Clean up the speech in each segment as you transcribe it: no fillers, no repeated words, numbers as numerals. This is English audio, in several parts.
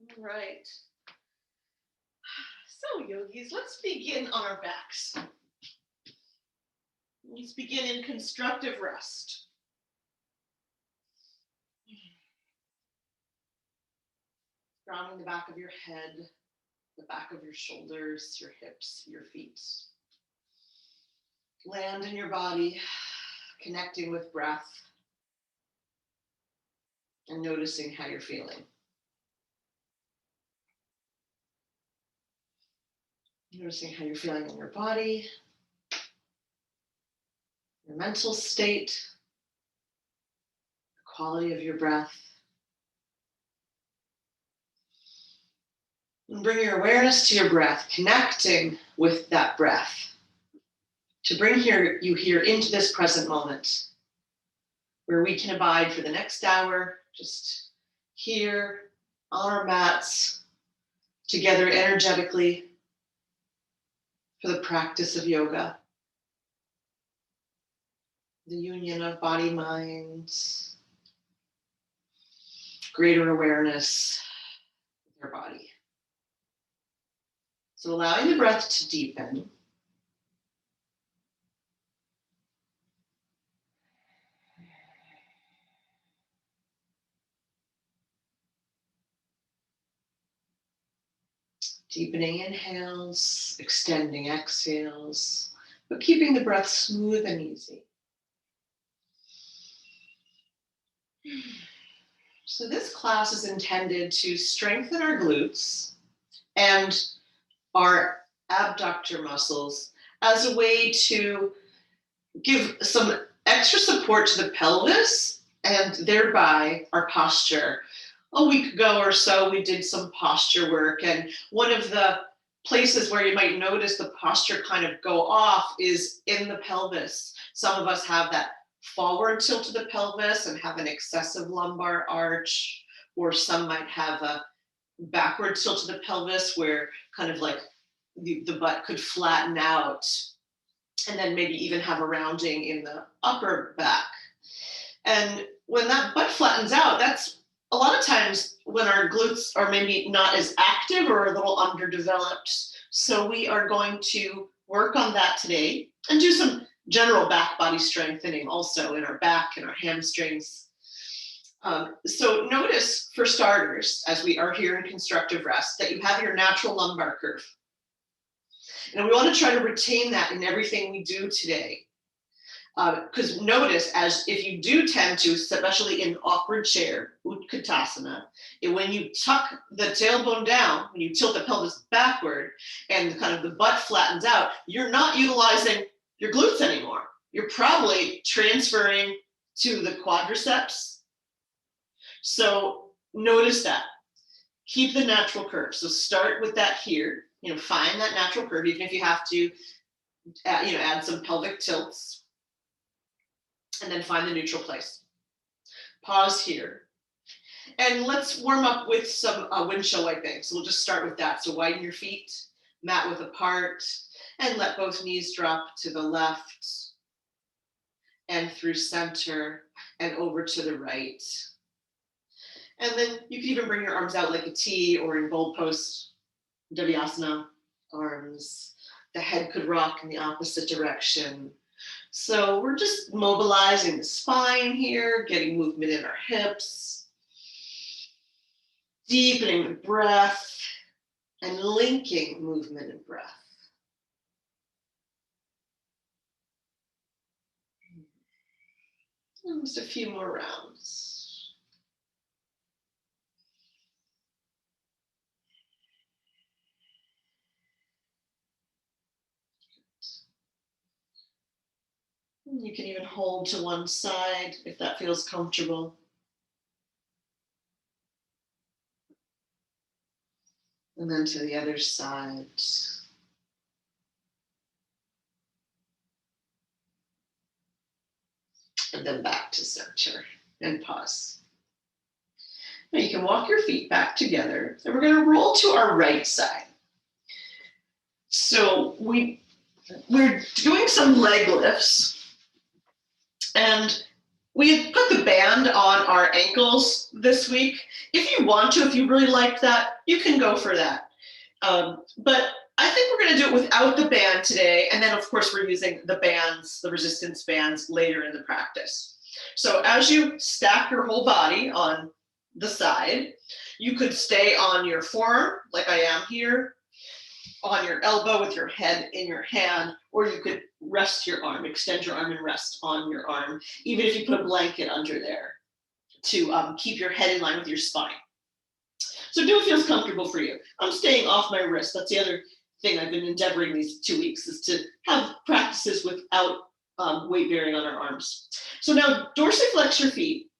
All right. So, yogis, let's begin on our backs. Let's begin in constructive rest. Grounding the back of your head, the back of your shoulders, your hips, your feet. Land in your body, connecting with breath, and noticing how you're feeling. Noticing how you're feeling in your body, your mental state, the quality of your breath. And bring your awareness to your breath, connecting with that breath to bring you here into this present moment where we can abide for the next hour, just here on our mats, together energetically for the practice of yoga. The union of body, mind, greater awareness of your body. So allowing the breath to deepen. Deepening inhales, extending exhales, but keeping the breath smooth and easy. So this class is intended to strengthen our glutes and our abductor muscles as a way to give some extra support to the pelvis and thereby our posture. A week ago or so, we did some posture work, and one of the places where you might notice the posture kind of go off is in the pelvis. Some of us have that forward tilt of the pelvis and have an excessive lumbar arch, or some might have a backward tilt of the pelvis where kind of like the butt could flatten out, and then maybe even have a rounding in the upper back. And when that butt flattens out, that's a lot of times when our glutes are maybe not as active or a little underdeveloped. So we are going to work on that today and do some general back body strengthening also in our back and our hamstrings. So notice, for starters, as we are here in constructive rest, that you have your natural lumbar curve. And we want to try to retain that in everything we do today. Because notice, as if you do tend to, especially in awkward chair, Utkatasana, when you tuck the tailbone down, when you tilt the pelvis backward and kind of the butt flattens out, you're not utilizing your glutes anymore. You're probably transferring to the quadriceps. So notice that. Keep the natural curve. So start with that here. Find that natural curve, even if you have to, add some pelvic tilts. And then find the neutral place. Pause here. And let's warm up with some windshield wiping. So we'll just start with that. So widen your feet, mat width apart, and let both knees drop to the left and through center and over to the right. And then you can even bring your arms out like a T or in bold post, Davyasana, arms. The head could rock in the opposite direction. So we're just mobilizing the spine here, getting movement in our hips, deepening the breath, and linking movement and breath. And just a few more rounds. You can even hold to one side if that feels comfortable. And then to the other side. And then back to center and pause. Now you can walk your feet back together and we're going to roll to our right side. So we're doing some leg lifts. And We had put the band on our ankles this week. If you want to, if you really like that, you can go for that. But I think we're going to do it without the band today. And then, of course, we're using the bands, the resistance bands, later in the practice. So as you stack your whole body on the side, you could stay on your forearm, like I am here, on your elbow with your head in your hand, or you could rest your arm, extend your arm and rest on your arm, even if you put a blanket under there to keep your head in line with your spine. So do what feels comfortable for you. I'm staying off my wrist. That's the other thing I've been endeavoring these 2 weeks, is to have practices without weight bearing on our arms. So now dorsiflex your feet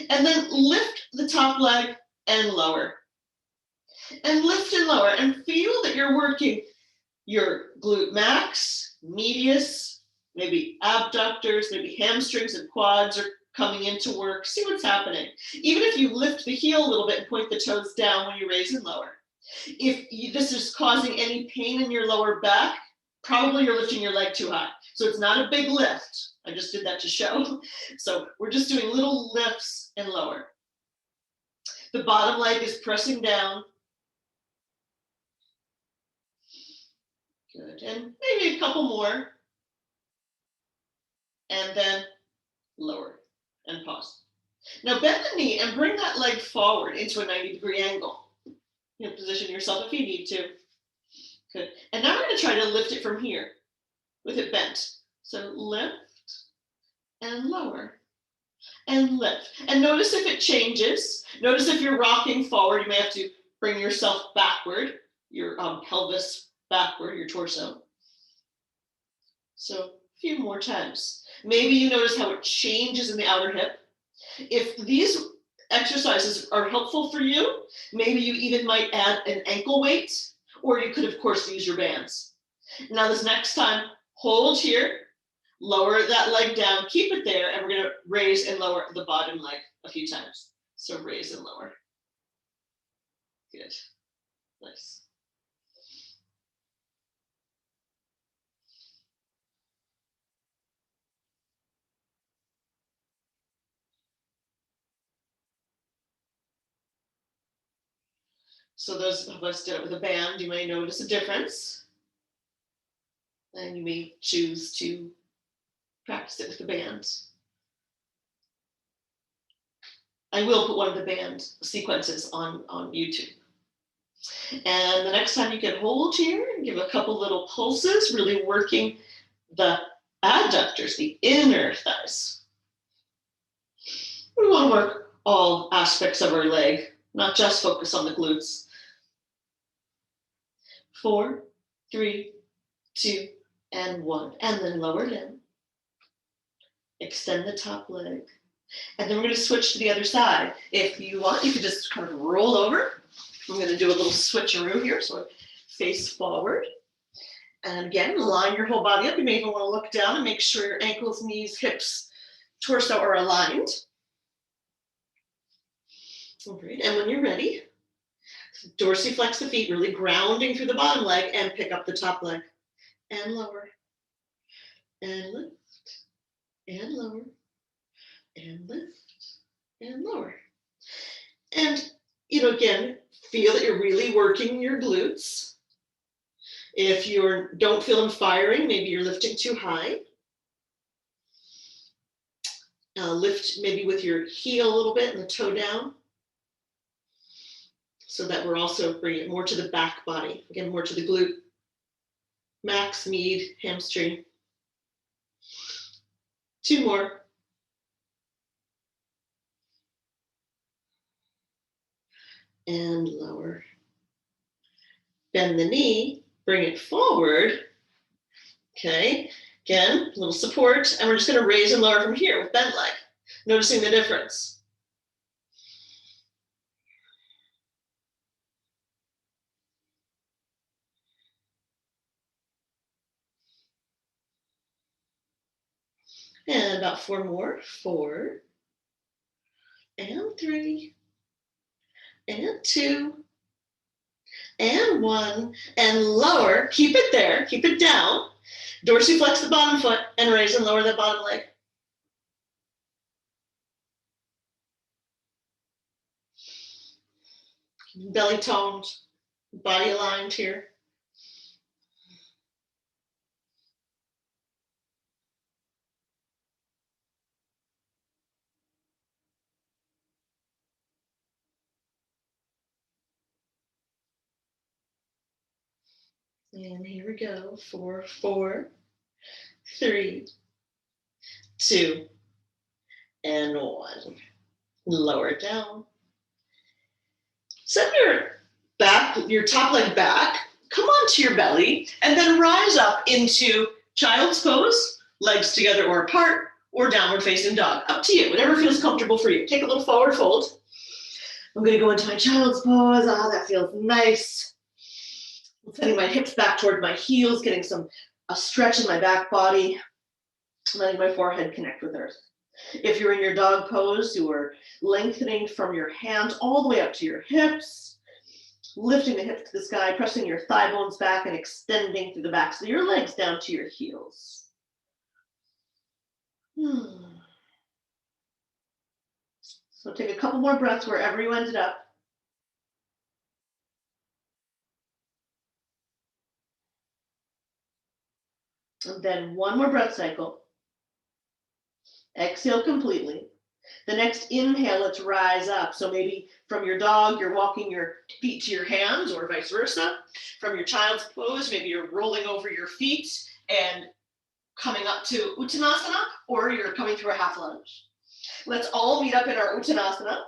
and then lift the top leg and lower. And lift and lower and feel that you're working your glute max, medius, maybe abductors, maybe hamstrings and quads are coming into work. See what's happening. Even if you lift the heel a little bit and point the toes down when you raise and lower. If this is causing any pain in your lower back, probably you're lifting your leg too high. So it's not a big lift. I just did that to show. So we're just doing little lifts and lower. The bottom leg is pressing down. Good, and maybe a couple more. And then lower and pause. Now bend the knee and bring that leg forward into a 90-degree angle. You know, position yourself if you need to. Good. And now we're going to try to lift it from here with it bent. So lift and lower and lift. And notice if it changes. Notice if you're rocking forward, you may have to bring yourself backward, your pelvis backward, your torso. So a few more times. Maybe you notice how it changes in the outer hip. If these exercises are helpful for you, maybe you even might add an ankle weight, or you could, of course, use your bands. Now this next time, hold here, lower that leg down, keep it there, and we're going to raise and lower the bottom leg a few times. So raise and lower. Good. Nice. So those of us did it with a band, you may notice a difference. And you may choose to practice it with the bands. I will put one of the band sequences on YouTube. And the next time you can hold here and give a couple little pulses, really working the adductors, the inner thighs. We want to work all aspects of our leg, not just focus on the glutes. 4, 3, 2, and 1. And then lower down. Extend the top leg. And then we're going to switch to the other side. If you want, you can just kind of roll over. I'm going to do a little switcheroo here. So face forward. And again, line your whole body up. You may even want to look down and make sure your ankles, knees, hips, torso are aligned. All right. And when you're ready, dorsiflex the feet, really grounding through the bottom leg, and pick up the top leg. And lower. And lift. And lower. And lift. And lower. And, you know, again, feel that you're really working your glutes. If you don't feel them firing, maybe you're lifting too high. Lift maybe with your heel a little bit and the toe down, so that we're also bringing it more to the back body. Again, more to the glute, max, med, hamstring. 2 more. And lower. Bend the knee, bring it forward. Okay, again, a little support, and we're just going to raise and lower from here with bent leg, noticing the difference. And about 4 more. 4, and 3, and 2, and 1, and lower. Keep it there, keep it down. Dorsiflex the bottom foot and raise and lower the bottom leg. belly toned, body aligned here. And here we go for 4, 3, 2, and 1. Lower it down. Set your top leg back, come onto your belly, and then rise up into child's pose, legs together or apart, or downward facing dog. Up to you, whatever feels comfortable for you. Take a little forward fold. I'm gonna go into my child's pose. Ah, that feels nice. I'm sending my hips back toward my heels, getting a stretch in my back body, letting my forehead connect with earth. If you're in your dog pose, you are lengthening from your hands all the way up to your hips, lifting the hips to the sky, pressing your thigh bones back and extending through the backs of your legs down to your heels. So take a couple more breaths wherever you ended up. And then one more breath cycle. Exhale completely. The next inhale, let's rise up. So maybe from your dog, you're walking your feet to your hands or vice versa. From your child's pose, maybe you're rolling over your feet and coming up to Uttanasana, or you're coming through a half lunge. Let's all meet up in our Uttanasana,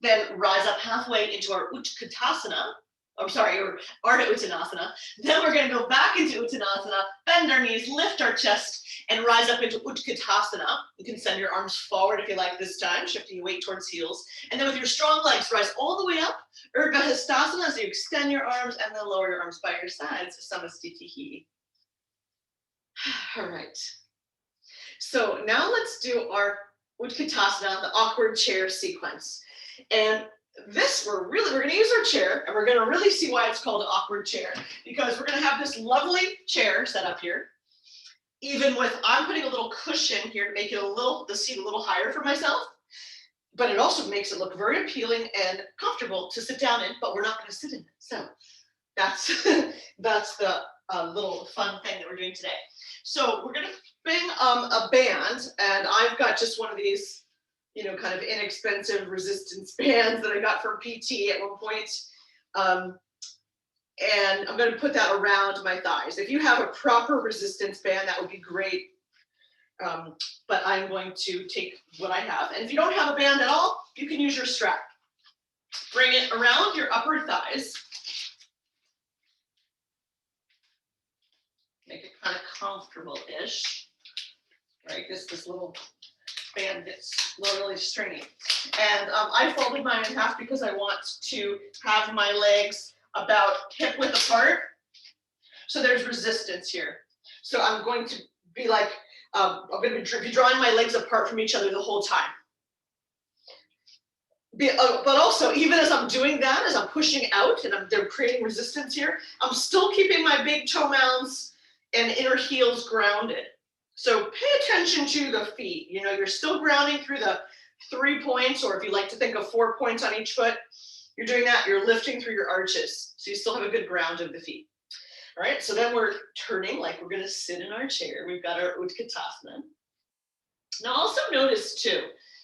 then rise up halfway into our Utkatasana, or Ardha Uttanasana. Then we're going to go back into Uttanasana, bend our knees, lift our chest, and rise up into Utkatasana. You can send your arms forward if you like this time, shifting your weight towards heels. And then with your strong legs, rise all the way up, Urdhva as you extend your arms, and then lower your arms by your sides, Samastitihi. All right. So now let's do our Utkatasana, the awkward chair sequence. And this, we're going to use our chair, and we're going to really see why it's called an awkward chair, because we're going to have this lovely chair set up here. Even with, I'm putting a little cushion here to make it the seat a little higher for myself, but it also makes it look very appealing and comfortable to sit down in, but we're not going to sit in it. So that's the little fun thing that we're doing today. So we're going to bring a band, and I've got just one of these, kind of inexpensive resistance bands that I got from PT at one point. And I'm going to put that around my thighs. If you have a proper resistance band, that would be great. But I'm going to take what I have. And if you don't have a band at all, you can use your strap. Bring it around your upper thighs. Make it kind of comfortable-ish. Right, this little band gets really stringy. And I folded mine in half because I want to have my legs about hip width apart. So there's resistance here. So I'm going to be like, I'm going to be drawing my legs apart from each other the whole time. But also, even as I'm doing that, as I'm pushing out and they're creating resistance here, I'm still keeping my big toe mounds and inner heels grounded. So pay attention to the feet. You're still grounding through the 3 points, or if you like to think of 4 points on each foot, you're doing that. You're lifting through your arches. So you still have a good ground of the feet. All right, so then we're turning like we're going to sit in our chair. We've got our Utkatasana. Now also notice too,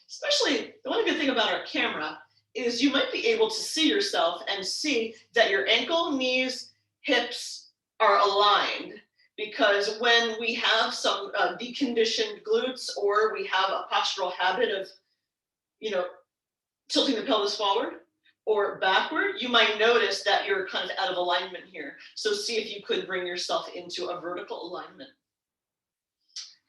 especially the one good thing about our camera is you might be able to see yourself and see that your ankle, knees, hips are aligned. Because when we have some deconditioned glutes, or we have a postural habit of, tilting the pelvis forward or backward, you might notice that you're kind of out of alignment here. So see if you could bring yourself into a vertical alignment.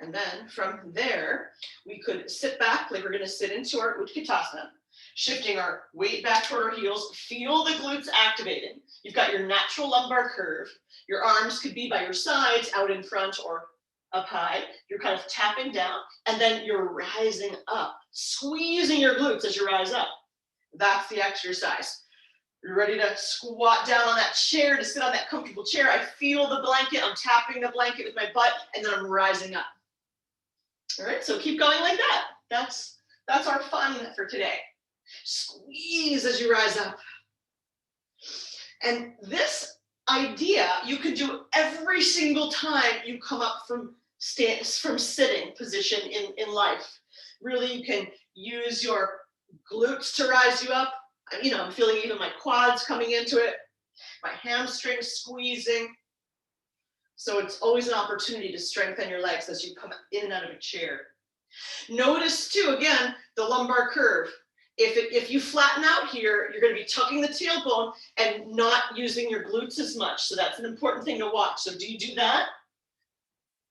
And then from there, we could sit back, like we're going to sit into our Utkatasana, shifting our weight back toward our heels. Feel the glutes activating. You've got your natural lumbar curve. Your arms could be by your sides, out in front, or up high. You're kind of tapping down, and then you're rising up, squeezing your glutes as you rise up. That's the exercise. You're ready to squat down on that chair, to sit on that comfortable chair. I feel the blanket. I'm tapping the blanket with my butt, and then I'm rising up. All right, so keep going like that. That's our fun for today. Squeeze as you rise up. And this idea you could do every single time you come up from sitting position in life. Really, you can use your glutes to rise you up. You know, I'm feeling even my quads coming into it, my hamstrings squeezing. So it's always an opportunity to strengthen your legs as you come in and out of a chair. Notice too, again, the lumbar curve. If you flatten out here, you're going to be tucking the tailbone and not using your glutes as much. So that's an important thing to watch. So do you do that?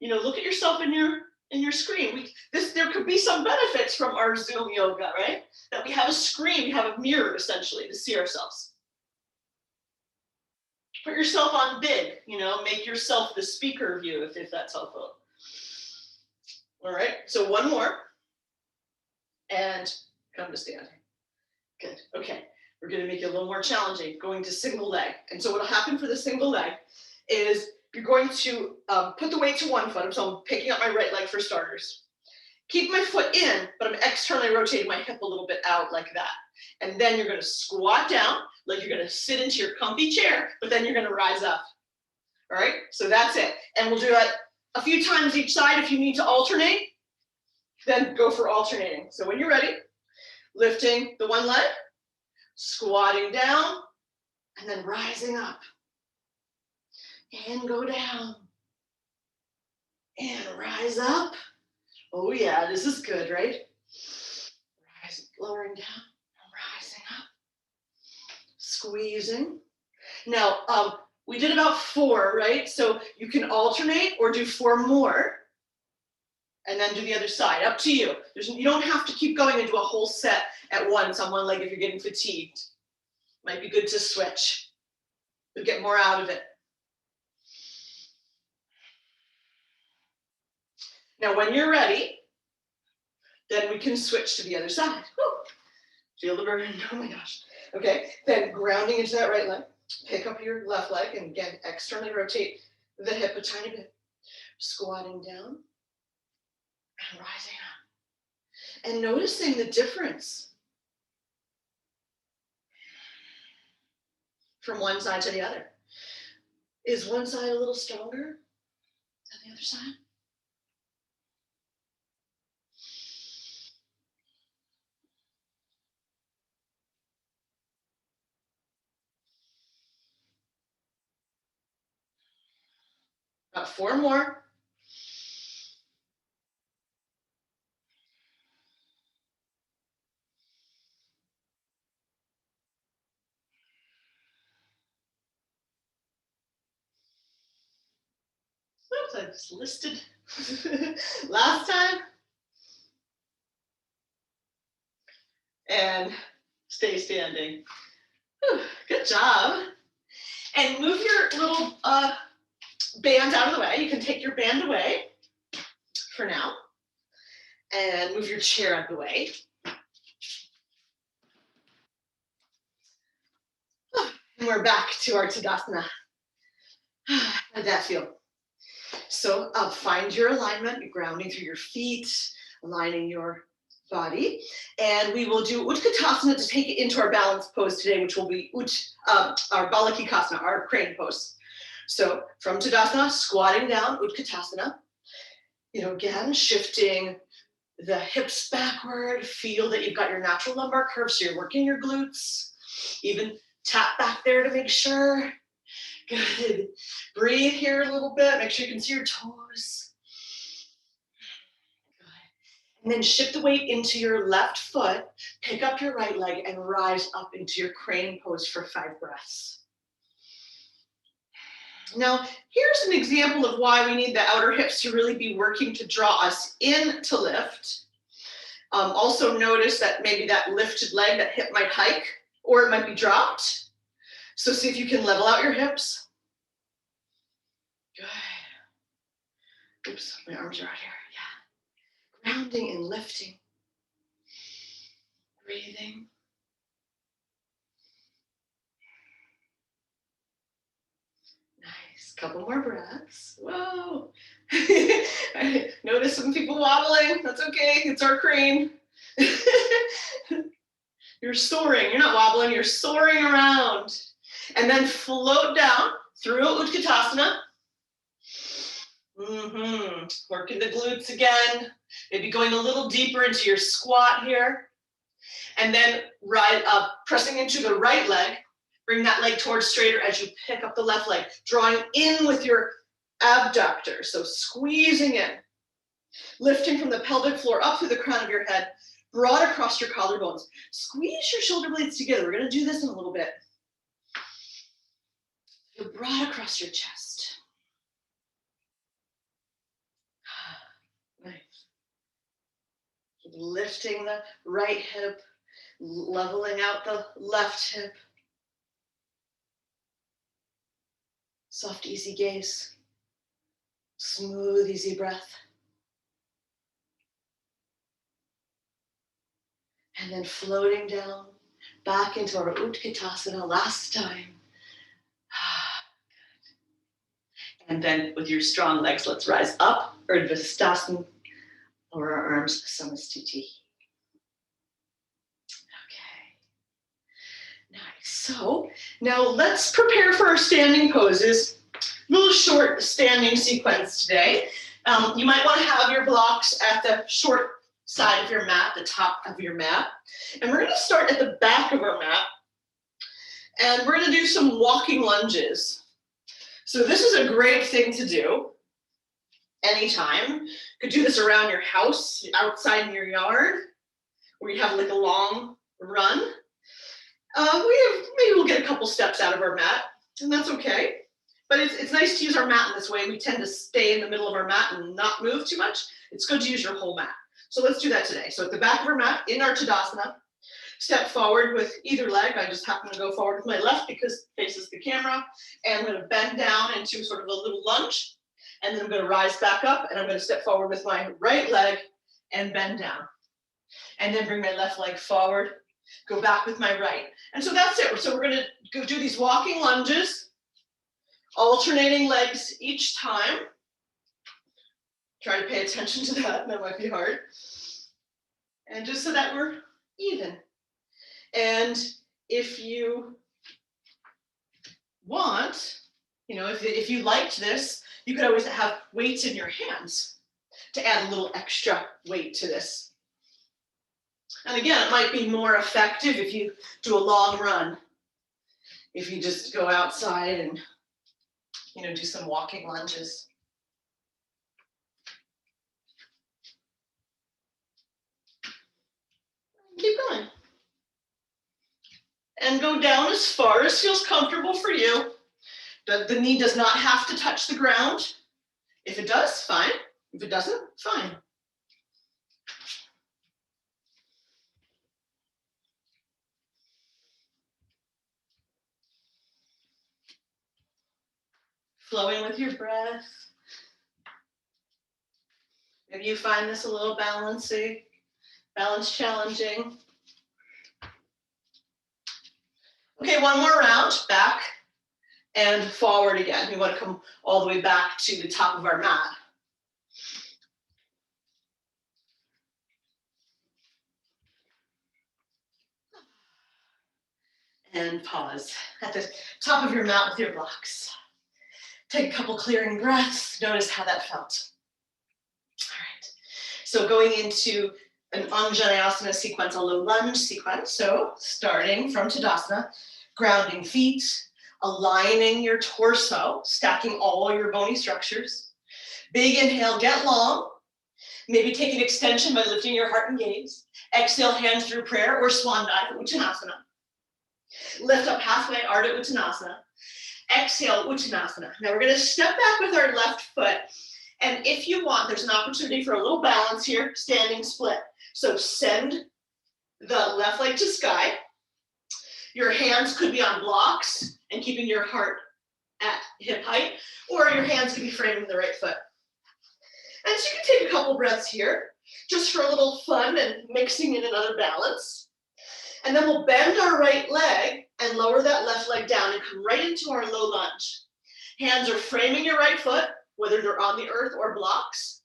You know, look at yourself in your screen. There could be some benefits from our Zoom yoga, right? That we have a screen, we have a mirror essentially to see ourselves. Put yourself on big, you know, make yourself the speaker view if that's helpful. All right, so one more. And come to standing. Good, okay. We're gonna make it a little more challenging, going to single leg. And so what'll happen for the single leg is you're going to put the weight to one foot. So I'm picking up my right leg for starters. Keep my foot in, but I'm externally rotating my hip a little bit out like that. And then you're gonna squat down, like you're gonna sit into your comfy chair, but then you're gonna rise up. All right, so that's it. And we'll do it a few times each side. If you need to alternate, then go for alternating. So when you're ready, lifting the one leg, squatting down, and then rising up. And go down. And rise up. Oh yeah, this is good, right? Lowering down, rising up. Squeezing. Now, we did about 4, right? So you can alternate or do 4 more. And then do the other side, up to you. You don't have to keep going and do a whole set at once on one leg if you're getting fatigued. Might be good to switch. You'll get more out of it. Now, when you're ready, then we can switch to the other side. Woo. Feel the burn, oh my gosh. Okay, then grounding into that right leg. Pick up your left leg and again, externally rotate the hip a tiny bit. Squatting down. And rising up. And noticing the difference from one side to the other. Is one side a little stronger than the other side? About 4 more. Oops, I just listed last time. And stay standing. Whew, good job. And move your little band out of the way. You can take your band away for now. And move your chair out of the way. And we're back to our Tadasana. How'd that feel? So find your alignment, you're grounding through your feet, aligning your body. And we will do Utkatasana to take it into our balance pose today, which will be our Balakikasana, our crane pose. So from Tadasana, squatting down, Utkatasana. You know, again, shifting the hips backward. Feel that you've got your natural lumbar curve, so you're working your glutes. Even tap back there to make sure. Good. Breathe here a little bit. Make sure you can see your toes. Good. And then shift the weight into your left foot. Pick up your right leg and rise up into your crane pose for 5 breaths. Now, here's an example of why we need the outer hips to really be working to draw us in to lift. Also notice that maybe that lifted leg, that hip might hike, or it might be dropped. So see if you can level out your hips. Good. Oops, my arms are out here. Yeah. Grounding and lifting. Breathing. Nice. Couple more breaths. Whoa. I notice some people wobbling. That's okay. It's our crane. You're soaring. You're not wobbling. You're soaring around. And then float down through Utkatasana. Working the glutes again. Maybe going a little deeper into your squat here. And then right up, pressing into the right leg. Bring that leg towards straighter as you pick up the left leg. Drawing in with your abductor. So squeezing in. Lifting from the pelvic floor up through the crown of your head. Broad across your collarbones. Squeeze your shoulder blades together. We're going to do this in a little bit. You're broad across your chest. Nice. Keep lifting the right hip, leveling out the left hip. Soft, easy gaze. Smooth, easy breath. And then floating down back into our Utkatasana last time. And then with your strong legs, let's rise up, Urdhva over our arms, Samastiti. Okay. Nice. So now let's prepare for our standing poses. Little short standing sequence today. You might want to have your blocks at the short side of your mat, the top of your mat. And we're going to start at the back of our mat. And we're going to do some walking lunges. So this is a great thing to do anytime. You could do this around your house, outside in your yard, where you have like a long run. Maybe we'll get a couple steps out of our mat, and that's okay. But it's nice to use our mat in this way. We tend to stay in the middle of our mat and not move too much. It's good to use your whole mat. So let's do that today. So at the back of our mat, in our Tadasana, step forward with either leg. I just happen to go forward with my left because it faces the camera. And I'm going to bend down into sort of a little lunge. And then I'm going to rise back up. And I'm going to step forward with my right leg and bend down. And then bring my left leg forward. Go back with my right. And so that's it. So we're going to go do these walking lunges. Alternating legs each time. Try to pay attention to that. That might be hard. And just so that we're even. And if you want, if you liked this, you could always have weights in your hands to add a little extra weight to this. And again, it might be more effective if you do a long run. If you just go outside and, do some walking lunges. Keep going. And go down as far as feels comfortable for you. The knee does not have to touch the ground. If it does, fine. If it doesn't, fine. Flowing with your breath. Maybe you find this a little balance challenging. Okay, one more round, back and forward again. We want to come all the way back to the top of our mat. And pause at the top of your mat with your blocks. Take a couple clearing breaths. Notice how that felt. All right. So going into an Anjaneyasana sequence, a low lunge sequence. So starting from Tadasana, grounding feet, aligning your torso, stacking all your bony structures. Big inhale, get long. Maybe take an extension by lifting your heart and gaze. Exhale, hands through prayer or swan dive, Uttanasana. Lift up halfway, Ardha Uttanasana. Exhale, Uttanasana. Now we're going to step back with our left foot. And if you want, there's an opportunity for a little balance here, standing split. So send the left leg to sky. Your hands could be on blocks and keeping your heart at hip height, or your hands could be framing the right foot. And so you can take a couple breaths here, just for a little fun and mixing in another balance. And then we'll bend our right leg and lower that left leg down and come right into our low lunge. Hands are framing your right foot, whether they're on the earth or blocks.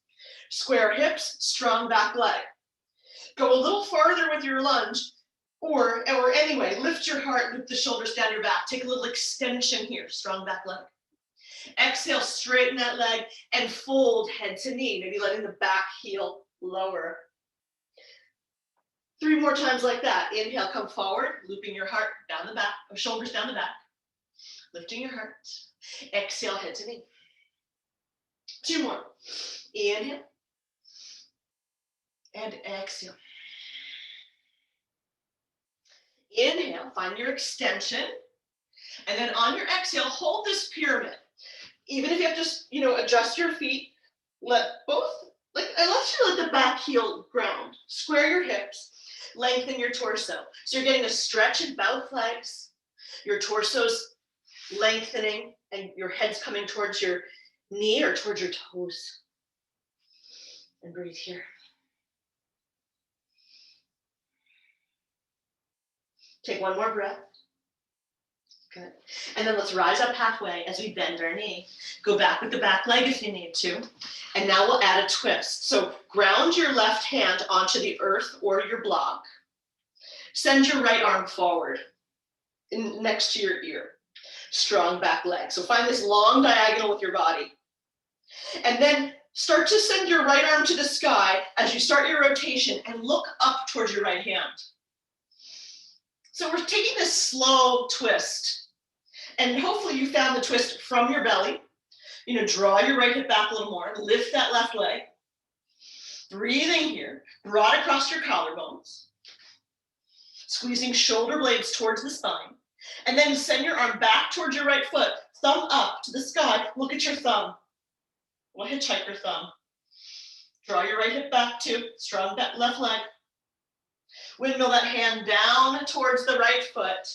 Square hips, strong back leg. Go a little farther with your lunge Or anyway, lift your heart, loop the shoulders down your back. Take a little extension here, strong back leg. Exhale, straighten that leg and fold head to knee, maybe letting the back heel lower. 3 more times like that. Inhale, come forward, looping your heart down the back, or shoulders down the back, lifting your heart. Exhale, head to knee. 2 more. Inhale and exhale. Inhale, find your extension. And then on your exhale, hold this pyramid. Even if you have to, adjust your feet, let the back heel ground. Square your hips, lengthen your torso. So you're getting a stretch in both legs. Your torso's lengthening and your head's coming towards your knee or towards your toes. And breathe here. Take 1 more breath. Good. And then let's rise up halfway as we bend our knee. Go back with the back leg if you need to. And now we'll add a twist. So ground your left hand onto the earth or your block. Send your right arm forward next to your ear. Strong back leg. So find this long diagonal with your body. And then start to send your right arm to the sky as you start your rotation and look up towards your right hand. So we're taking this slow twist, and hopefully you found the twist from your belly. Draw your right hip back a little more, lift that left leg. Breathing here, broad across your collarbones. Squeezing shoulder blades towards the spine. And then send your arm back towards your right foot, thumb up to the sky. Look at your thumb. We'll hitchhike your thumb. Draw your right hip back too, strong that left leg. Windmill that hand down towards the right foot.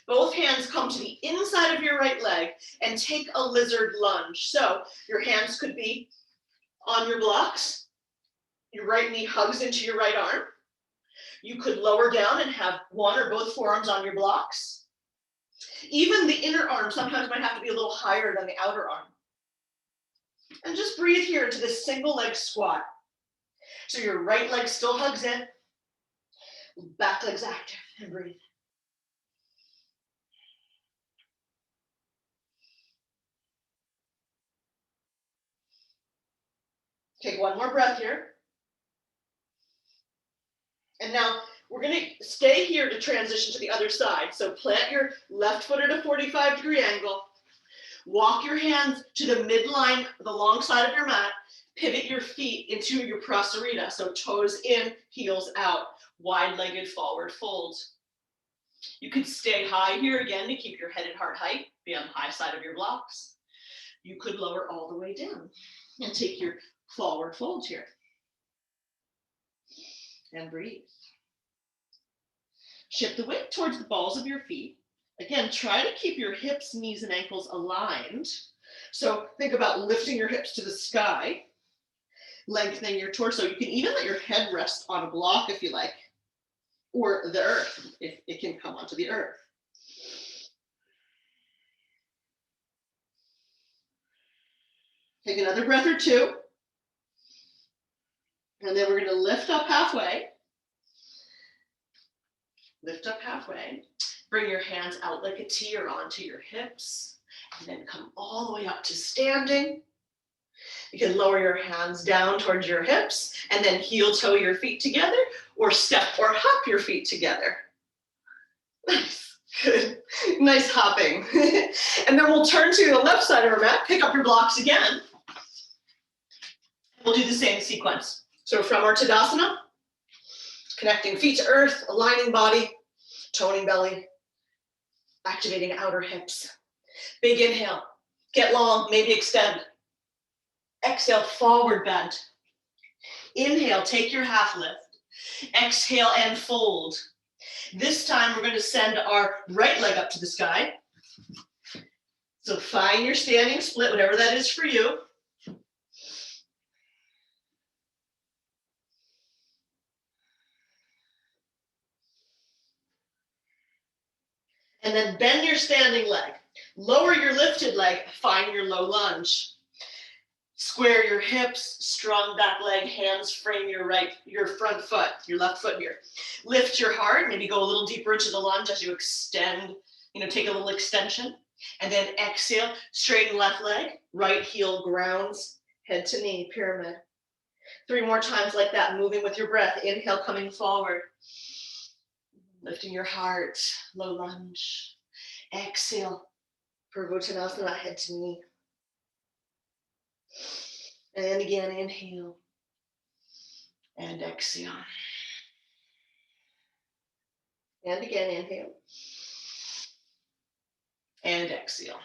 Both hands come to the inside of your right leg and take a lizard lunge. So your hands could be on your blocks. Your right knee hugs into your right arm. You could lower down and have 1 or both forearms on your blocks. Even the inner arm sometimes might have to be a little higher than the outer arm. And just breathe here into this single leg squat. So your right leg still hugs in. Back leg's active, and breathe. Take 1 more breath here. And now we're going to stay here to transition to the other side. So plant your left foot at a 45-degree angle. Walk your hands to the midline, the long side of your mat. Pivot your feet into your prasarita. So toes in, heels out. Wide-legged forward fold. You could stay high here again to keep your head at heart height, be on the high side of your blocks. You could lower all the way down and take your forward fold here. And breathe. Shift the weight towards the balls of your feet. Again, try to keep your hips, knees, and ankles aligned. So think about lifting your hips to the sky, lengthening your torso. You can even let your head rest on a block if you like. Or the earth, if it can come onto the earth. Take another breath or 2. And then we're going to lift up halfway. Lift up halfway. Bring your hands out like a T or onto your hips. And then come all the way up to standing. You can lower your hands down towards your hips and then heel toe your feet together or step or hop your feet together. Nice, good, nice hopping. And then we'll turn to the left side of our mat, pick up your blocks again. We'll do the same sequence. So from our Tadasana, connecting feet to earth, aligning body, toning belly, activating outer hips. Big inhale, get long, maybe extend. Exhale, forward bend. Inhale, take your half lift. Exhale and fold. This time we're going to send our right leg up to the sky. So find your standing split, whatever that is for you. And then bend your standing leg. Lower your lifted leg, find your low lunge. Square your hips, strong back leg, hands frame your front foot, your left foot here. Lift your heart, maybe go a little deeper into the lunge as you extend, take a little extension. And then exhale, straighten left leg, right heel grounds, head to knee, pyramid. 3 more times like that, moving with your breath. Inhale, coming forward. Lifting your heart, low lunge. Exhale, Purvottanasana, head to knee. And again, inhale. And exhale. And again, inhale. And exhale.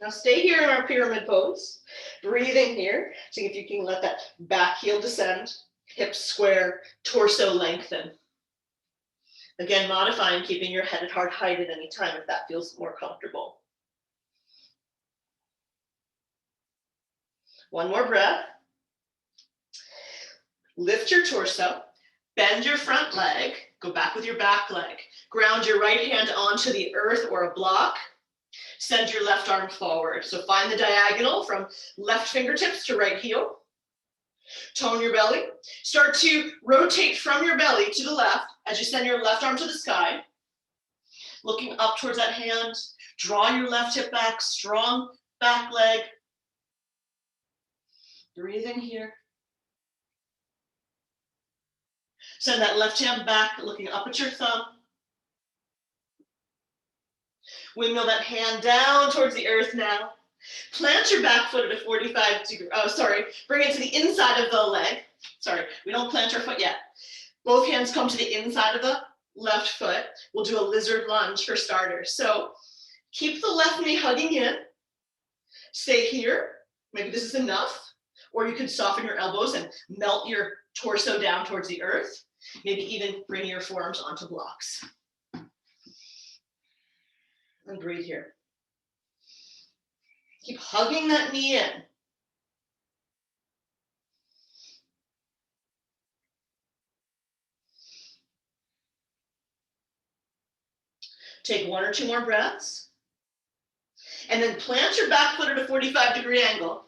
Now stay here in our pyramid pose. Breathing here. See if you can let that back heel descend. Hips square, torso lengthen. Again, modifying, keeping your head at heart height at any time if that feels more comfortable. One more breath. Lift your torso. Bend your front leg. Go back with your back leg. Ground your right hand onto the earth or a block. Send your left arm forward. So find the diagonal from left fingertips to right heel. Tone your belly. Start to rotate from your belly to the left as you send your left arm to the sky. Looking up towards that hand. Draw your left hip back. Strong back leg. Breathing here. Send that left hand back, looking up at your thumb. Windmill that hand down towards the earth now. Plant your back foot at a 45 degree, bring it to the inside of the leg. Sorry, we don't plant our foot yet. Both hands come to the inside of the left foot. We'll do a lizard lunge for starters. So keep the left knee hugging in. Stay here. Maybe this is enough. Or you could soften your elbows and melt your torso down towards the earth. Maybe even bring your forearms onto blocks. And breathe here. Keep hugging that knee in. Take 1 or 2 more breaths. And then plant your back foot at a 45-degree angle.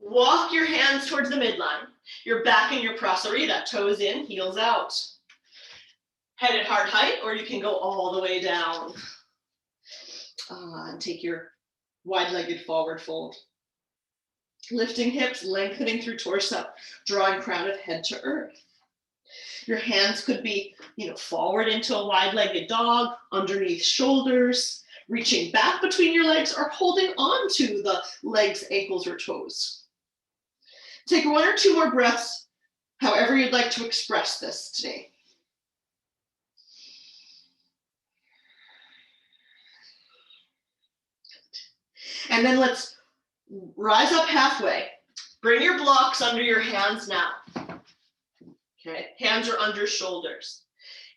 Walk your hands towards the midline. Your back in your prasarita, toes in, heels out. Head at heart height, or you can go all the way down. And take your wide-legged forward fold. Lifting hips, lengthening through torso, drawing crown of head to earth. Your hands could be, forward into a wide-legged dog, underneath shoulders, reaching back between your legs, or holding on to the legs, ankles, or toes. Take 1 or 2 more breaths, however you'd like to express this today. And then let's rise up halfway. Bring your blocks under your hands now. Okay, hands are under shoulders.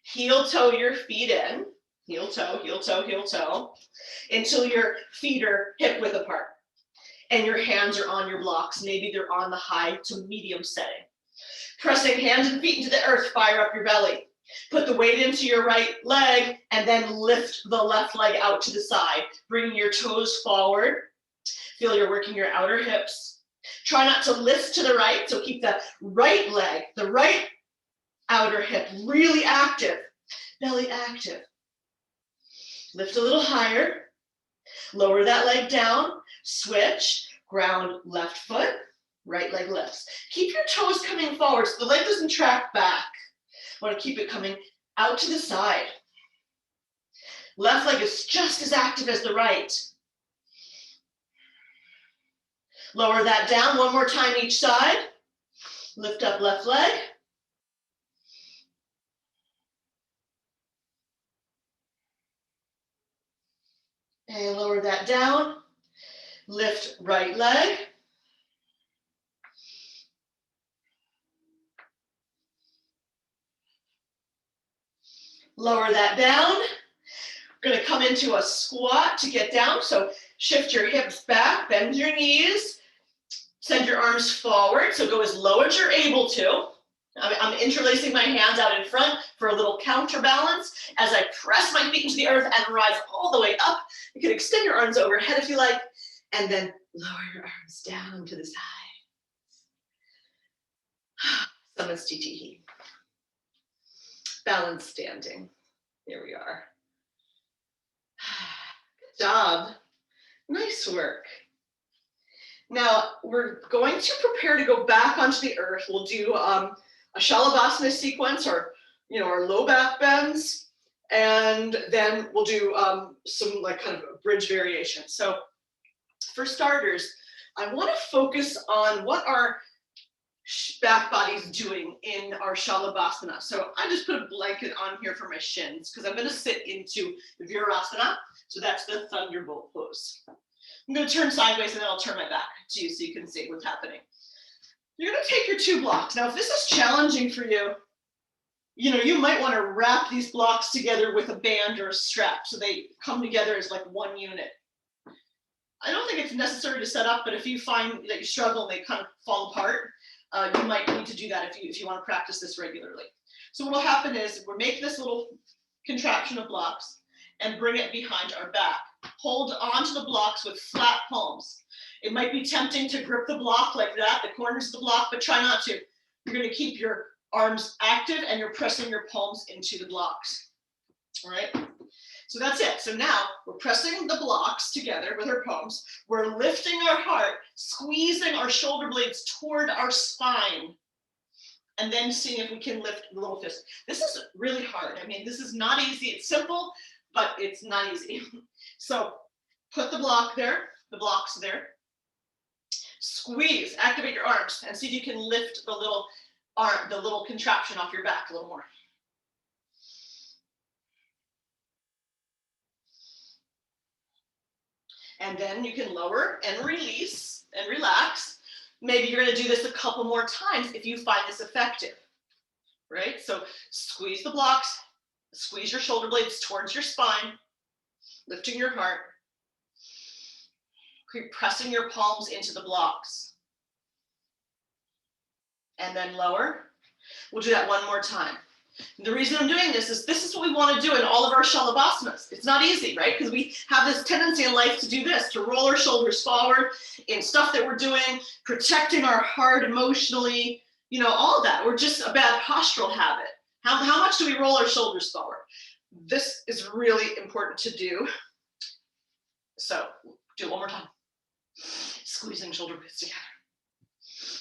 Heel toe your feet in. Heel toe, heel toe, heel toe. Until your feet are hip width apart. And your hands are on your blocks. Maybe they're on the high to medium setting. Pressing hands and feet into the earth, fire up your belly. Put the weight into your right leg and then lift the left leg out to the side. Bringing your toes forward. Feel you're working your outer hips. Try not to lift to the right, so keep the right leg, the right outer hip really active. Belly active. Lift a little higher. Lower that leg down. Switch. Ground left foot. Right leg lifts. Keep your toes coming forward so the leg doesn't track back. Want to keep it coming out to the side. Left leg is just as active as the right. Lower that down 1 more time each side. Lift up left leg. And lower that down. Lift right leg. Lower that down. We're going to come into a squat to get down. So shift your hips back, bend your knees, send your arms forward. So go as low as you're able to. I'm interlacing my hands out in front for a little counterbalance as I press my feet into the earth and rise all the way up. You can extend your arms overhead if you like. And then lower your arms down to the side. Summon Stichihi. Balance standing. Here we are. Good job. Nice work. Now we're going to prepare to go back onto the earth. We'll do a Shalabhasana sequence, or our low back bends, and then we'll do some like kind of a bridge variation. So for starters, I want to focus on what our back body's doing in our Shalabhasana. So I just put a blanket on here for my shins because I'm going to sit into Virasana. So that's the thunderbolt pose. I'm going to turn sideways and then I'll turn my back to you so you can see what's happening. You're going to take your 2 blocks. Now, if this is challenging for you, you might want to wrap these blocks together with a band or a strap so they come together as like one unit. I don't think it's necessary to set up, but if you find that you struggle and they kind of fall apart, you might need to do that if you want to practice this regularly. So what will happen is we'll make this little contraption of blocks and bring it behind our back. Hold onto the blocks with flat palms. It might be tempting to grip the block like that, the corners of the block, but try not to. You're going to keep your arms active and you're pressing your palms into the blocks. All right? So that's it. So now we're pressing the blocks together with our palms. We're lifting our heart, squeezing our shoulder blades toward our spine, and then seeing if we can lift the little fist. This is really hard. I mean, this is not easy. It's simple, but it's not easy. So put the block there, the blocks there. Squeeze, activate your arms, and see if you can lift the little arm, the little contraption off your back a little more. And then you can lower and release and relax. Maybe you're going to do this a couple more times if you find this effective, right? So squeeze the blocks, squeeze your shoulder blades towards your spine, lifting your heart. Keep pressing your palms into the blocks. And then lower. We'll do that one more time. The reason I'm doing this is what we want to do in all of our Shalabhasanas. It's not easy, right? Because we have this tendency in life to do this, to roll our shoulders forward in stuff that we're doing, protecting our heart emotionally, all of that. We're just a bad postural habit. How much do we roll our shoulders forward? This is really important to do. So do it one more time. Squeezing shoulder blades together.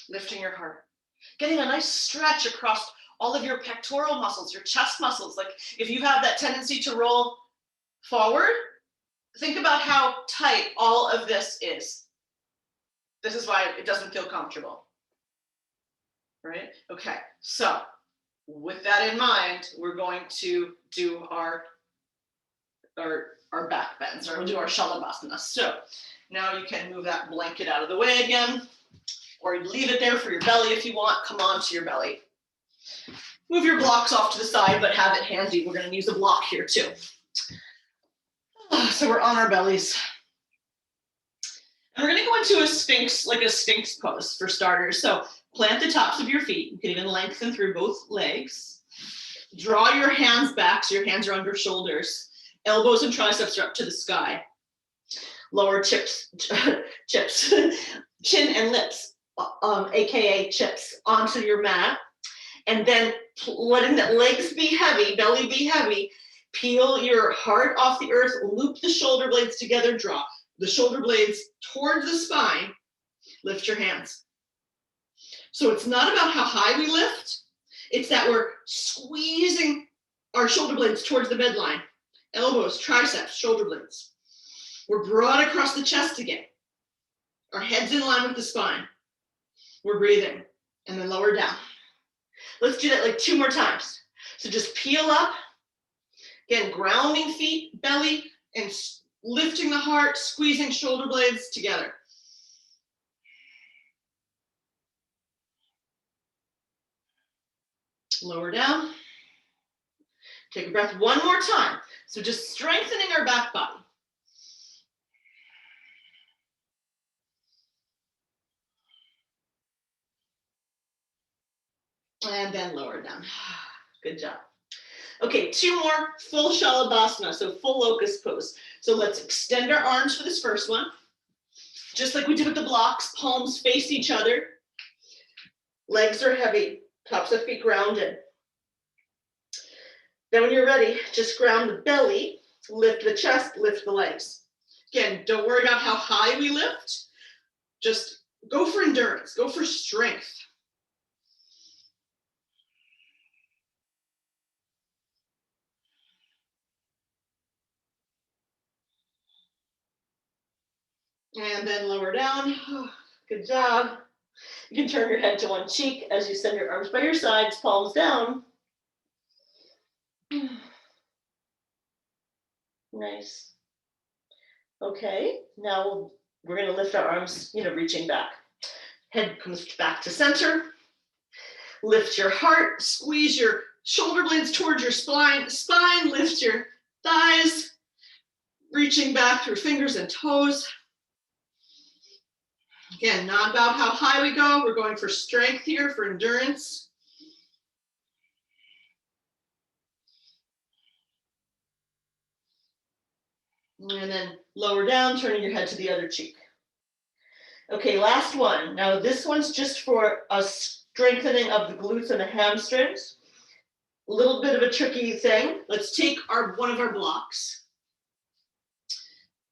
Lifting your heart. Getting a nice stretch across all of your pectoral muscles, your chest muscles. Like if you have that tendency to roll forward, think about how tight all of this is. This is why it doesn't feel comfortable, right? Okay, so with that in mind, we're going to do our back bends, or we'll do our Shalabhasana. So now you can move that blanket out of the way again, or leave it there for your belly if you want. Come on to your belly. Move your blocks off to the side, but have it handy. We're going to use a block here too. So we're on our bellies. And we're going to go into a Sphinx, like a Sphinx pose for starters. So plant the tops of your feet. You can even lengthen through both legs. Draw your hands back so your hands are under shoulders. Elbows and triceps are up to the sky. Lower chips, chin and lips, AKA chips, onto your mat. And then letting the legs be heavy, belly be heavy, peel your heart off the earth, loop the shoulder blades together, draw the shoulder blades towards the spine, lift your hands. So it's not about how high we lift, it's that we're squeezing our shoulder blades towards the midline, elbows, triceps, shoulder blades. We're broad across the chest again. Our head's in line with the spine. We're breathing, and then lower down. Let's do that like 2 more times. So just peel up. Again, grounding feet, belly, and lifting the heart, squeezing shoulder blades together. Lower down. Take a breath one more time. So just strengthening our back body. And then lower down. Good job. Okay, 2 more full Shalabhasana, so full locust pose. So let's extend our arms for this first one. just like we did with the blocks, palms face each other. Legs are heavy, tops of feet grounded. Then when you're ready, just ground the belly, lift the chest, lift the legs. Again, don't worry about how high we lift. Just go for endurance, go for strength. And then lower down. Oh, good job. You can turn your head to one cheek as you send your arms by your sides, palms down. Nice. Okay, now we're going to lift our arms, reaching back. Head comes back to center. Lift your heart, squeeze your shoulder blades towards your spine, lift your thighs, reaching back through fingers and toes. Again, not about how high we go. We're going for strength here, for endurance. And then lower down, turning your head to the other cheek. Okay, last one. Now this one's just for a strengthening of the glutes and the hamstrings. A little bit of a tricky thing. Let's take one of our blocks.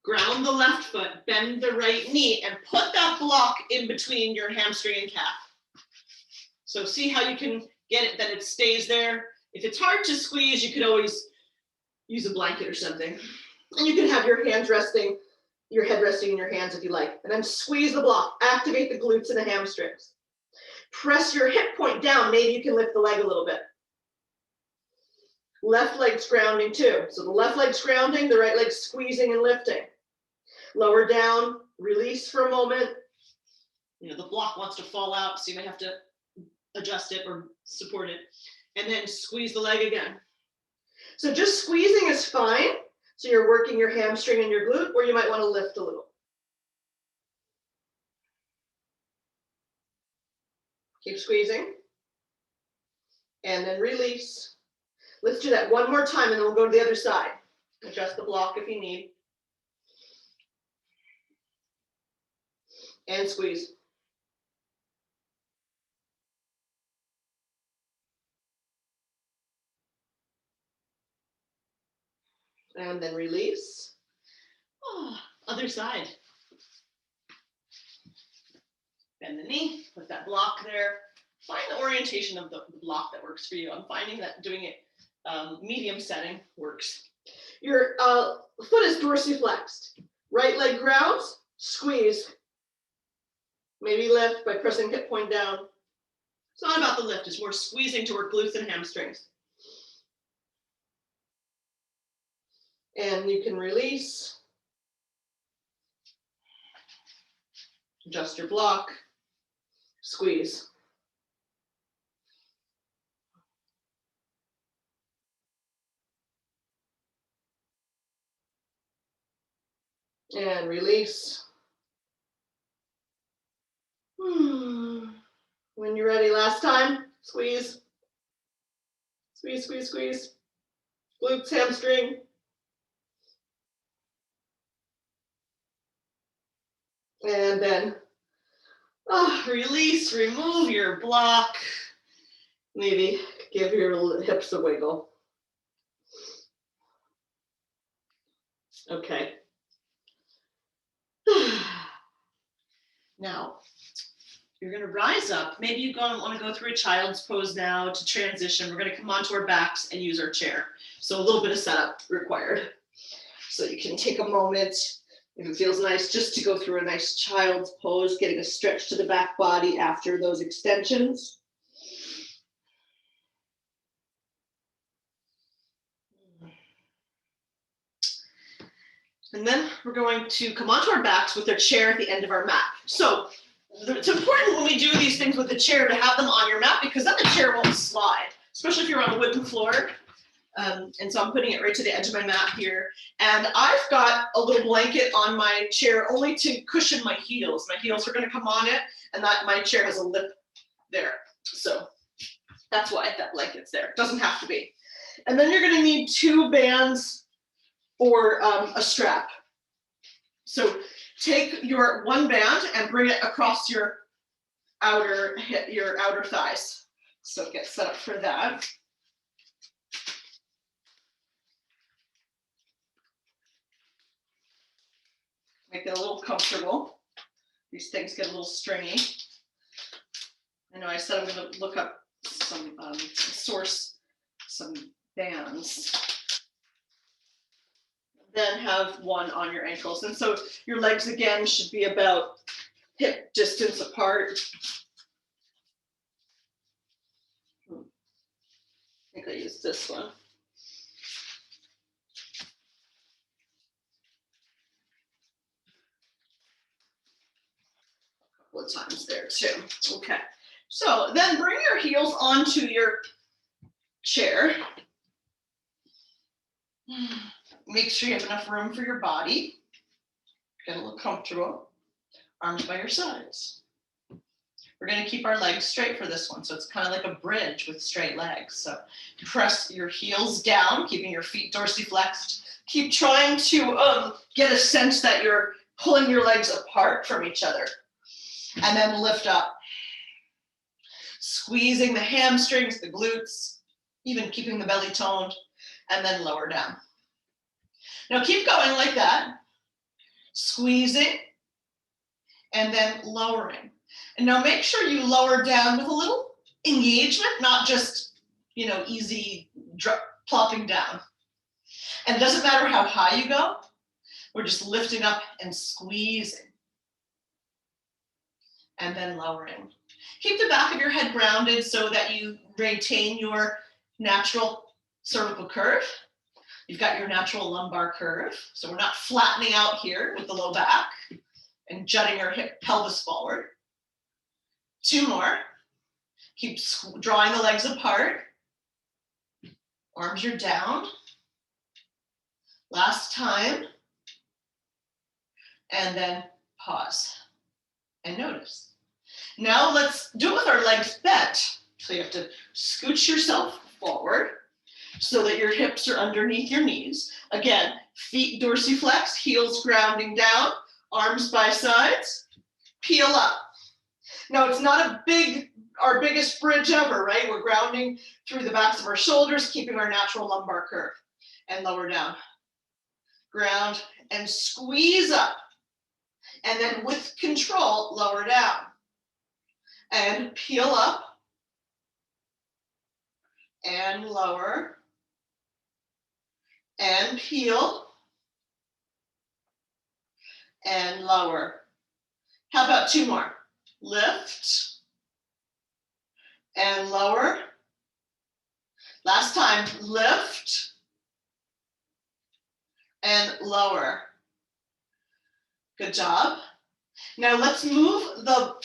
Ground the left foot, bend the right knee, and put that block in between your hamstring and calf. So see how you can get it that it stays there. If it's hard to squeeze, you could always use a blanket or something. And you can have your head resting in your hands if you like. And then squeeze the block, activate the glutes and the hamstrings. Press your hip point down, maybe you can lift the leg a little bit. Left leg's grounding too. So the left leg's grounding, the right leg's squeezing and lifting. Lower down, release for a moment. The block wants to fall out, so you might have to adjust it or support it. And then squeeze the leg again. So just squeezing is fine. So you're working your hamstring and your glute, or you might want to lift a little. Keep squeezing. And then release. Let's do that one more time, and then we'll go to the other side. Adjust the block if you need. And squeeze. And then release. Oh, other side. Bend the knee, put that block there. Find the orientation of the block that works for you. I'm finding that doing it medium setting works. Your foot is dorsiflexed. Right leg grounds, squeeze. Maybe lift by pressing hip point down. It's not about the lift, it's more squeezing to work glutes and hamstrings. And you can release. Adjust your block. Squeeze. And release. When you're ready, last time, squeeze. Squeeze, squeeze, squeeze. Glutes, hamstring. And then release, remove your block. Maybe give your hips a wiggle. Okay. Now, you're going to rise up. Maybe you want to go through a child's pose now to transition. We're going to come onto our backs and use our chair. So a little bit of setup required. So you can take a moment, if it feels nice, just to go through a nice child's pose, getting a stretch to the back body after those extensions. And then we're going to come onto our backs with our chair at the end of our mat. So it's important when we do these things with the chair to have them on your mat, because then the chair won't slide, especially if you're on a wooden floor. And so I'm putting it right to the edge of my mat here. And I've got a little blanket on my chair only to cushion my heels. My heels are going to come on it, and my chair has a lip there. So that's why that blanket's there. It doesn't have to be. And then you're going to need 2 bands or a strap. So Take your one band and bring it across your outer thighs. So get set up for that. Make it a little comfortable. These things get a little stringy. I know I said I'm going to look up some some bands. Then have one on your ankles. And so your legs again should be about hip distance apart. I think I used this one. A couple of times there too. Okay. So then bring your heels onto your chair. Make sure you have enough room for your body. Get a little comfortable. Arms by your sides. We're going to keep our legs straight for this one. So it's kind of like a bridge with straight legs. So press your heels down, keeping your feet dorsiflexed. Keep trying to get a sense that you're pulling your legs apart from each other. And then lift up. Squeezing the hamstrings, the glutes, even keeping the belly toned, and then lower down. Now keep going like that, squeezing, and then lowering. And now make sure you lower down with a little engagement, not just, easy plopping down. And it doesn't matter how high you go, we're just lifting up and squeezing. And then lowering. Keep the back of your head grounded so that you maintain your natural cervical curve. You've got your natural lumbar curve. So we're not flattening out here with the low back and jutting your hip pelvis forward. 2 more. Keep drawing the legs apart. Arms are down. Last time. And then pause and notice. Now let's do it with our legs bent. So you have to scooch yourself forward so that your hips are underneath your knees. Again, feet dorsiflex, heels grounding down, arms by sides, peel up. Now it's not our biggest bridge ever, right? We're grounding through the backs of our shoulders, keeping our natural lumbar curve, and lower down. Ground and squeeze up. And then with control, lower down. And peel up. And lower. And peel. And lower. How about 2 more? Lift. And lower. Last time, lift. And lower. Good job. Now let's move the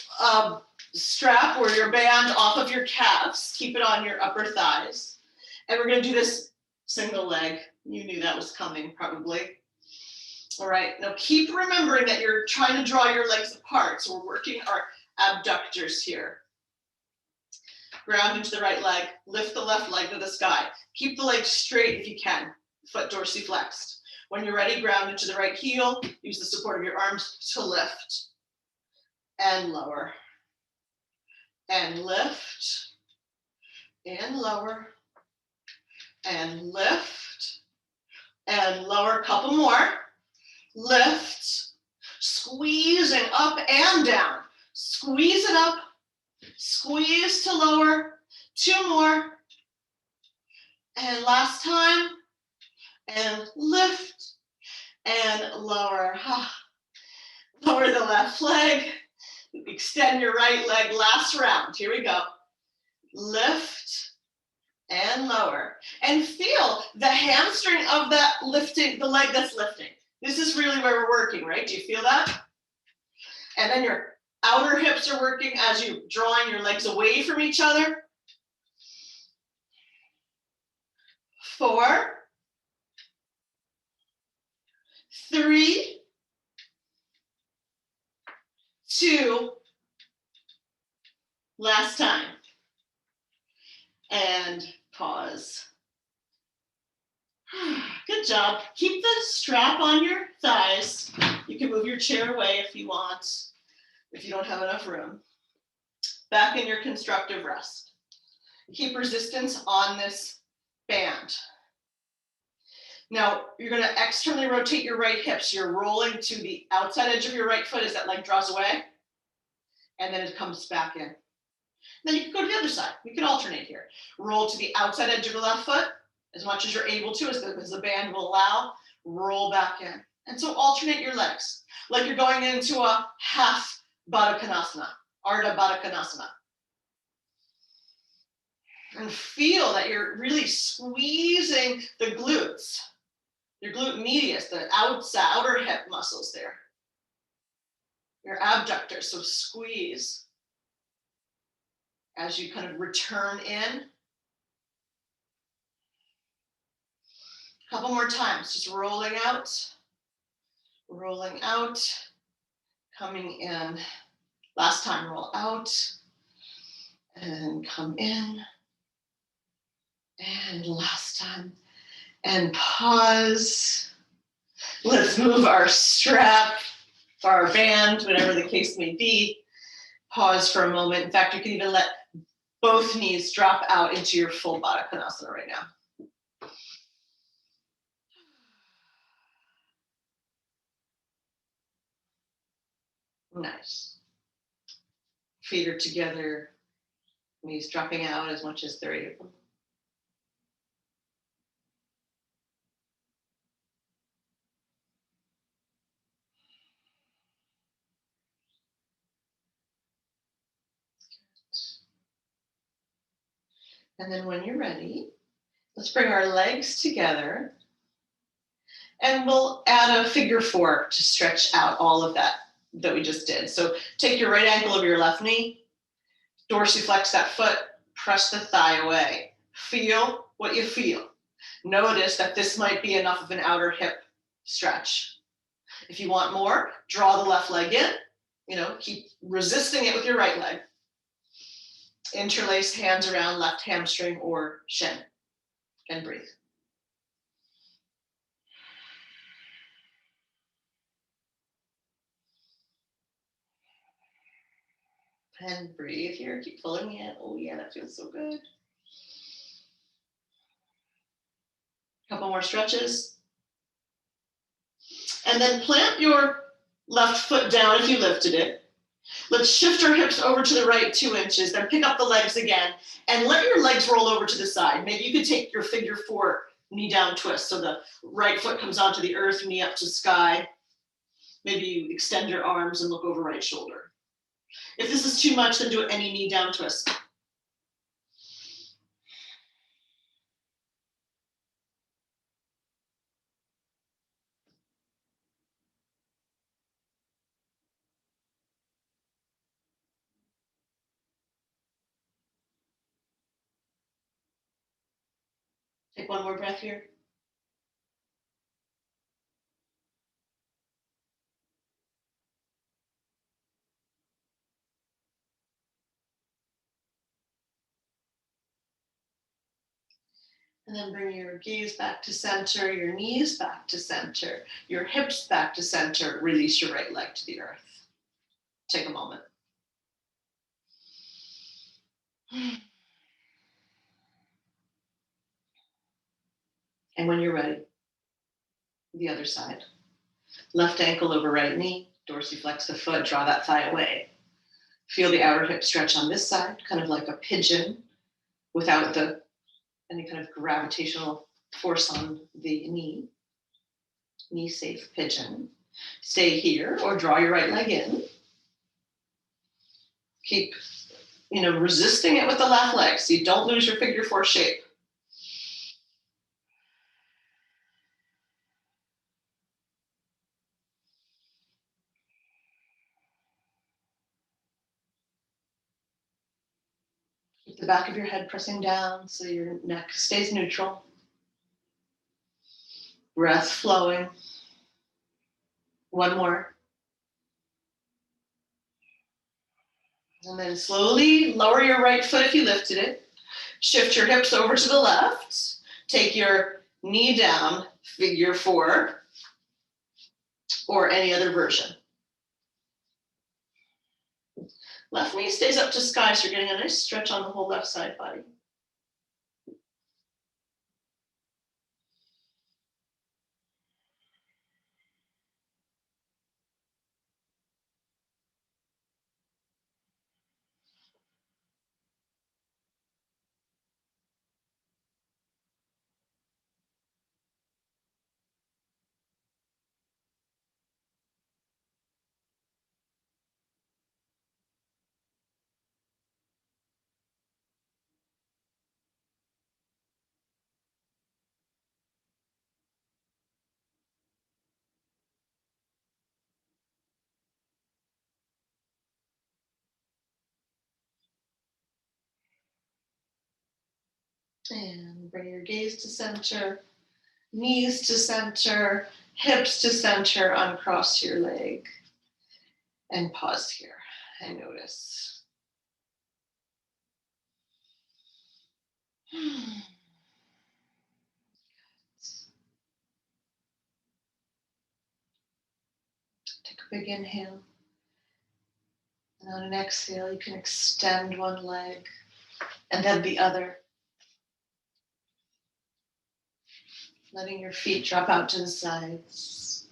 strap or your band off of your calves. Keep it on your upper thighs. And we're going to do this single leg. You knew that was coming probably. All right, now keep remembering that you're trying to draw your legs apart. So we're working our abductors here. Ground into the right leg. Lift the left leg to the sky. Keep the legs straight if you can. Foot dorsiflexed. When you're ready, ground into the right heel. Use the support of your arms to lift. And lower. And lift. And lower. And lift. And lower. Couple more. Lift. Squeezing up and down. Squeeze it up. Squeeze to lower. 2 more. And last time. And lift. And lower. Lower the left leg. Extend your right leg. Last round. Here we go. Lift and lower. And feel the hamstring of that lifting, the leg that's lifting. This is really where we're working, right? Do you feel that? And then your outer hips are working as you're drawing your legs away from each other. 4, 3, 2, last time. And pause. Good Good job. Keep the strap on your thighs. You can move your chair away if you want, if you don't have enough room. Back in your constructive rest. Keep resistance on this band. Now, you're going to externally rotate your right hips. You're rolling to the outside edge of your right foot as that leg draws away, and then it comes back in. Then you can go to the other side. We can alternate here. Roll to the outside edge of your left foot as much as you're able to, as the band will allow. Roll back in. And so alternate your legs, like you're going into a half Baddha Konasana, Ardha Baddha Konasana. And feel that you're really squeezing the glutes, your glute medius, the outer hip muscles there, your abductors. So squeeze as you kind of return in. A couple more times, just rolling out, coming in. Last time, roll out, and come in. And last time, and pause. Let's move our strap for our band, whatever the case may be. Pause for a moment. In fact, you can even let both knees drop out into your full Baddha Konasana right now. Nice. Feet are together, knees dropping out as much as they're able. And then when you're ready, let's bring our legs together and we'll add a figure four to stretch out all of that we just did. So take your right ankle over your left knee, dorsiflex that foot, press the thigh away. Feel what you feel. Notice that this might be enough of an outer hip stretch. If you want more, draw the left leg in, keep resisting it with your right leg. Interlace hands around left hamstring or shin and breathe. And breathe here, keep pulling in. Oh yeah, that feels so good. Couple more stretches. And then plant your left foot down if you lifted it. Let's shift our hips over to the right 2 inches, then pick up the legs again, and let your legs roll over to the side. Maybe you could take your figure four knee down twist, so the right foot comes onto the earth, knee up to sky. Maybe you extend your arms and look over right shoulder. If this is too much, then do any knee down twist. Take one more breath here. And then bring your gaze back to center, your knees back to center, your hips back to center. Release your right leg to the earth. Take a moment. And when you're ready, the other side. Left ankle over right knee, dorsiflex the foot, draw that thigh away. Feel the outer hip stretch on this side, kind of like a pigeon without any kind of gravitational force on the knee. Knee safe pigeon. Stay here or draw your right leg in. Keep, resisting it with the left leg so you don't lose your figure four shape. Keep the back of your head pressing down so your neck stays neutral. Breath flowing. One more. And then slowly lower your right foot if you lifted it. Shift your hips over to the left. Take your knee down figure 4 or any other version. Left knee stays up to sky, so you're getting a nice stretch on the whole left side body. And bring your gaze to center, knees to center, hips to center, uncross your leg. And pause here and notice. Take a big inhale. And on an exhale, you can extend one leg and then the other. Letting your feet drop out to the sides.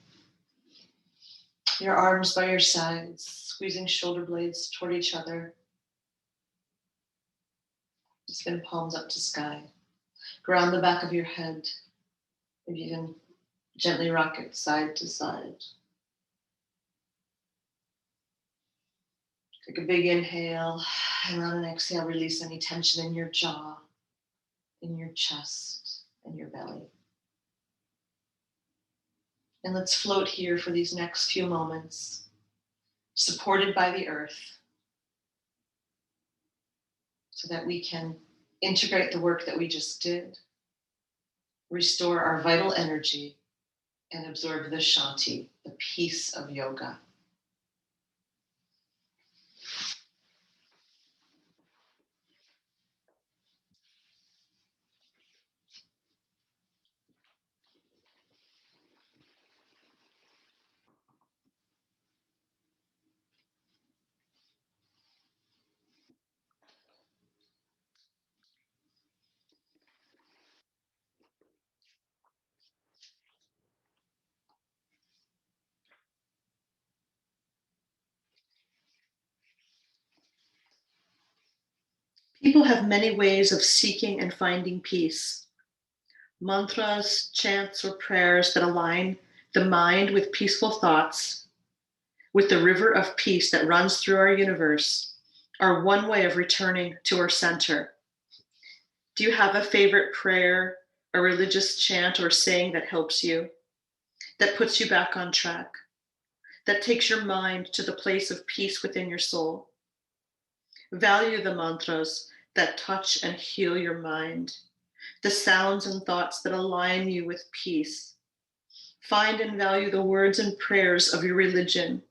Your arms by your sides, squeezing shoulder blades toward each other. Spin palms up to sky. Ground the back of your head. Maybe even gently rock it side to side. Take a big inhale, and on an exhale, release any tension in your jaw, in your chest, and your belly. And let's float here for these next few moments, supported by the earth, so that we can integrate the work that we just did, restore our vital energy, and absorb the Shanti, the peace of yoga. People have many ways of seeking and finding peace. Mantras, chants, or prayers that align the mind with peaceful thoughts, with the river of peace that runs through our universe, are one way of returning to our center. Do you have a favorite prayer, a religious chant or saying that helps you, that puts you back on track, that takes your mind to the place of peace within your soul? Value the mantras that touch and heal your mind, the sounds and thoughts that align you with peace. Find and value the words and prayers of your religion,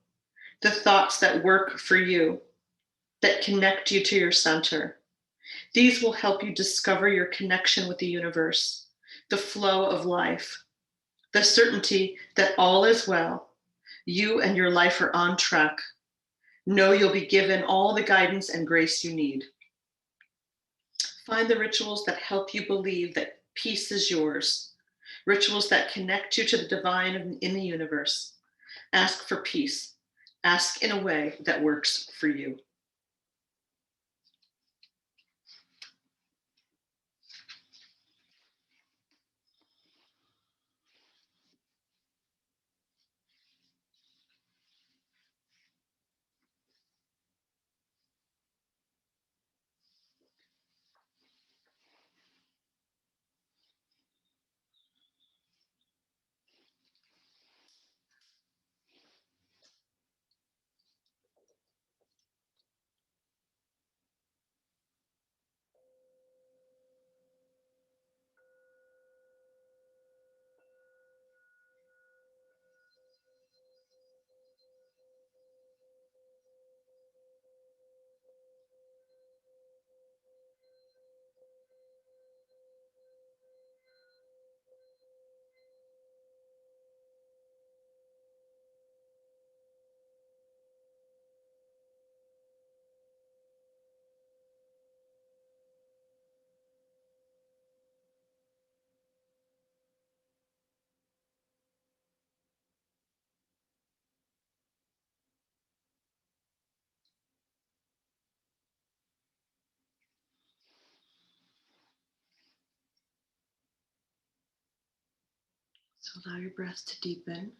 the thoughts that work for you, that connect you to your center. These will help you discover your connection with the universe, the flow of life, the certainty that all is well, you and your life are on track. Know you'll be given all the guidance and grace you need. Find the rituals that help you believe that peace is yours, rituals that connect you to the divine in the universe. Ask for peace. Ask in a way that works for you. So allow your breath to deepen.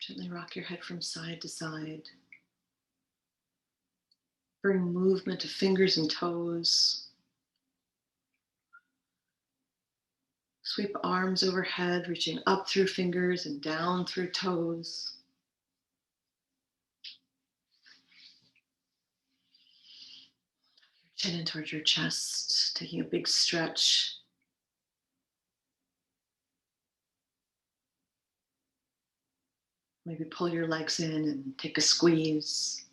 Gently rock your head from side to side. Bring movement of fingers and toes. Sweep arms overhead, reaching up through fingers and down through toes. Chin in towards your chest, taking a big stretch. Maybe pull your legs in and take a squeeze.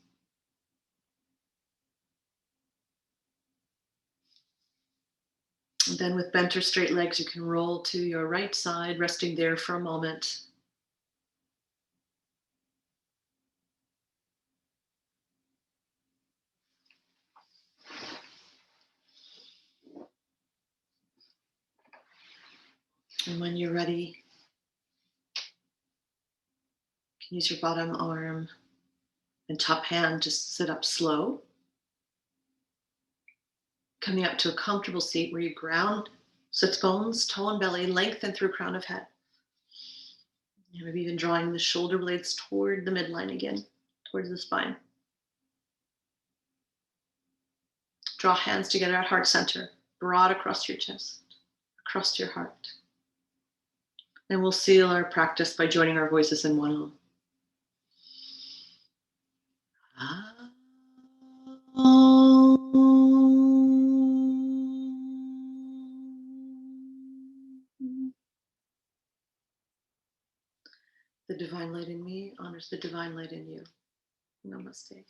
And then with bent or straight legs, you can roll to your right side, resting there for a moment. And when you're ready, you can use your bottom arm and top hand to sit up slow. Coming up to a comfortable seat where you ground sits bones, toe and belly, lengthen through crown of head. Maybe even drawing the shoulder blades toward the midline again, towards the spine. Draw hands together at heart center, broad across your chest, across your heart. And we'll seal our practice by joining our voices in one home. The divine light in me honors the divine light in you. Namaste.